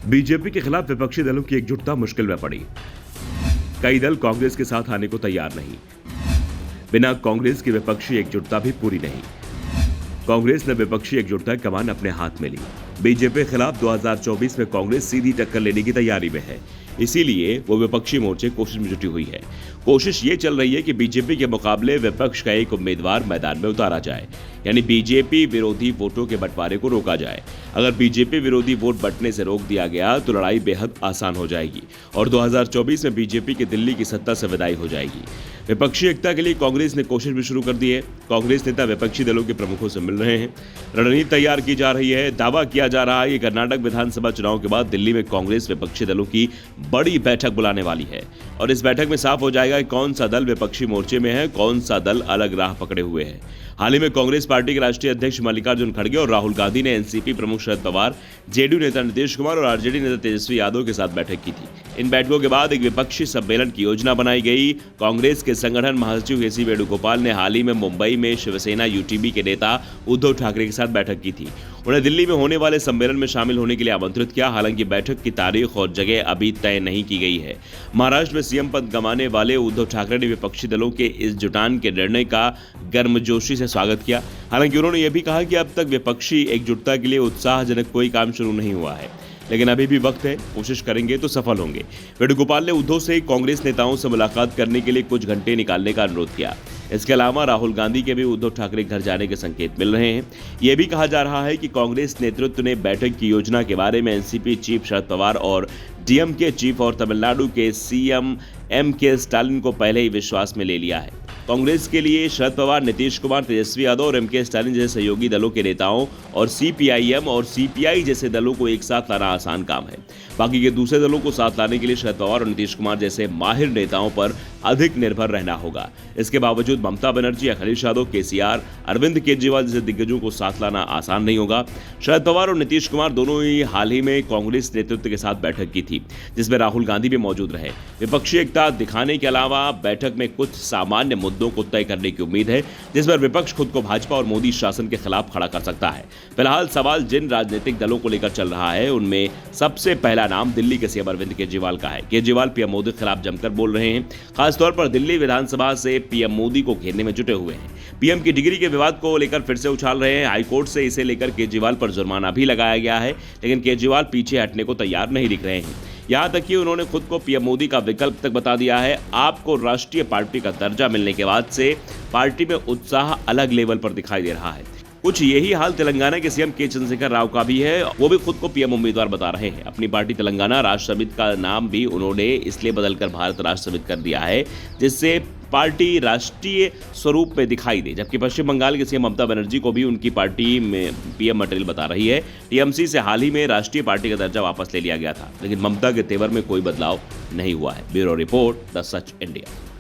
BJP के खिलाफ विपक्षी दलों की एकजुटता मुश्किल में पड़ी। कई दल कांग्रेस के साथ आने को तैयार नहीं। बिना कांग्रेस की विपक्षी एकजुटता भी पूरी नहीं। कांग्रेस ने विपक्षी एकजुटता कमान अपने हाथ में ली। बीजेपी के खिलाफ 2024 में कांग्रेस सीधी टक्कर लेने की तैयारी में है, इसीलिए वो विपक्षी मोर्चे कोशिश में जुटी हुई है। कोशिश ये चल रही है कि बीजेपी के मुकाबले विपक्ष का एक उम्मीदवार मैदान में उतारा जाए, यानी बीजेपी विरोधी वोटों के बंटवारे को रोका जाए। अगर बीजेपी विरोधी वोट बंटने से रोक दिया गया तो लड़ाई बेहद आसान हो जाएगी और 2024 में बीजेपी की दिल्ली की सत्ता से विदाई हो जाएगी। विपक्षी एकता के लिए कांग्रेस ने कोशिश भी शुरू कर दी है। कांग्रेस नेता विपक्षी दलों के प्रमुखों से मिल रहे हैं, रणनीति तैयार की जा रही है। दावा किया जा रहा है कि कर्नाटक विधानसभा चुनाव के बाद दिल्ली में कांग्रेस विपक्षी दलों की बड़ी बैठक बुलाने वाली है और इस बैठक में साफ हो जाएगा कि कौन सा दल विपक्षी मोर्चे में है, कौन सा दल अलग राह पकड़े हुए है। हाल ही में कांग्रेस पार्टी के राष्ट्रीय अध्यक्ष मल्लिकार्जुन खड़गे और राहुल गांधी ने एनसीपी प्रमुख शरद पवार, जेडीयू नेता नीतीश कुमार और आरजेडी नेता तेजस्वी यादव के साथ बैठक की थी। इन बैठकों के बाद एक विपक्षी सम्मेलन की योजना बनाई गई। कांग्रेस के संगठन महासचिव के.सी. वेणुगोपाल ने हाल ही में मुंबई में शिवसेना यूटीबी के नेता उद्धव ठाकरे के साथ बैठक की थी। उन्हें दिल्ली में होने वाले सम्मेलन में शामिल होने के लिए आमंत्रित किया। हालांकि बैठक की तारीख और जगह अभी तय नहीं की गई है। महाराष्ट्र में सीएम पद गंवाने वाले उद्धव ठाकरे ने विपक्षी दलों के इस जुटान के निर्णय का गर्मजोशी से स्वागत किया। हालांकि उन्होंने यह भी कहा कि अब तक विपक्षी एकजुटता के लिए उत्साहजनक कोई काम शुरू नहीं हुआ है, लेकिन अभी भी वक्त है, कोशिश करेंगे तो सफल होंगे। वेणुगोपाल ने उद्धव से कांग्रेस नेताओं से मुलाकात करने के लिए कुछ घंटे निकालने का अनुरोध किया। इसके अलावा राहुल गांधी के भी उद्धव ठाकरे घर जाने के संकेत मिल रहे हैं। यह भी कहा जा रहा है कि कांग्रेस नेतृत्व ने बैठक की योजना के बारे में एनसीपी चीफ शरद पवार और डीएमके चीफ और तमिलनाडु के सीएम एम.के. स्टालिन को पहले ही विश्वास में ले लिया है। कांग्रेस के लिए शरद पवार, नीतीश कुमार, तेजस्वी यादव और एम.के. स्टालिन जैसे सहयोगी दलों के नेताओं और सीपीआईएम और सीपीआई जैसे दलों को एक साथ लाना आसान काम है। बाकी के दूसरे दलों को साथ लाने के लिए शरद पवार और नीतीश कुमार जैसे माहिर नेताओं पर अधिक निर्भर रहना होगा। इसके बावजूद ममता बनर्जी, अखिलेश यादव, केसीआर, अरविंद केजरीवाल जैसे दिग्गजों को साथ लाना आसान नहीं होगा। शरद पवार और नीतीश कुमार दोनों ही हाल ही में कांग्रेस नेतृत्व के साथ बैठक की थी, जिसमें राहुल गांधी भी मौजूद रहे। विपक्षी एकता दिखाने के अलावा बैठक में कुछ सामान्य मुद्दों को तय करने की उम्मीद है, जिस पर विपक्ष खुद को भाजपा और मोदी शासन के खिलाफ खड़ा कर सकता है। फिलहाल सवाल जिन राजनीतिक दलों को लेकर चल रहा है, उनमें सबसे पहला नाम दिल्ली के सीएम अरविंद केजरीवाल का है। केजरीवाल पीएम मोदी के खिलाफ जमकर बोल रहे हैं, खासतौर पर दिल्ली विधानसभा से पीएम मोदी को घेरने में जुटे हुए हैं। पीएम की डिग्री के विवाद को लेकर फिर से उछाल रहे हैं। हाईकोर्ट से इसे लेकर केजरीवाल पर जुर्माना भी लगाया गया है, लेकिन केजरीवाल पीछे हटने को तैयार नहीं दिख रहे हैं। यहां तक कि उन्होंने खुद को पीएम मोदी का विकल्प तक बता दिया है। आपको राष्ट्रीय पार्टी का दर्जा मिलने के बाद से पार्टी में उत्साह अलग लेवल पर दिखाई दे रहा है। कुछ यही हाल तेलंगाना के सीएम के चंद्रशेखर राव का भी है। वो भी खुद को पीएम उम्मीदवार बता रहे हैं। अपनी पार्टी तेलंगाना राष्ट्र समिति का नाम भी उन्होंने इसलिए बदलकर भारत राष्ट्र समिति कर दिया है, जिससे पार्टी राष्ट्रीय स्वरूप में दिखाई दे। जबकि पश्चिम बंगाल के सीएम ममता बनर्जी को भी उनकी पार्टी में पीएम मटेरियल बता रही है। टीएमसी से हाल ही में राष्ट्रीय पार्टी का दर्जा वापस ले लिया गया था, लेकिन ममता के तेवर में कोई बदलाव नहीं हुआ है। Bureau report, the such India.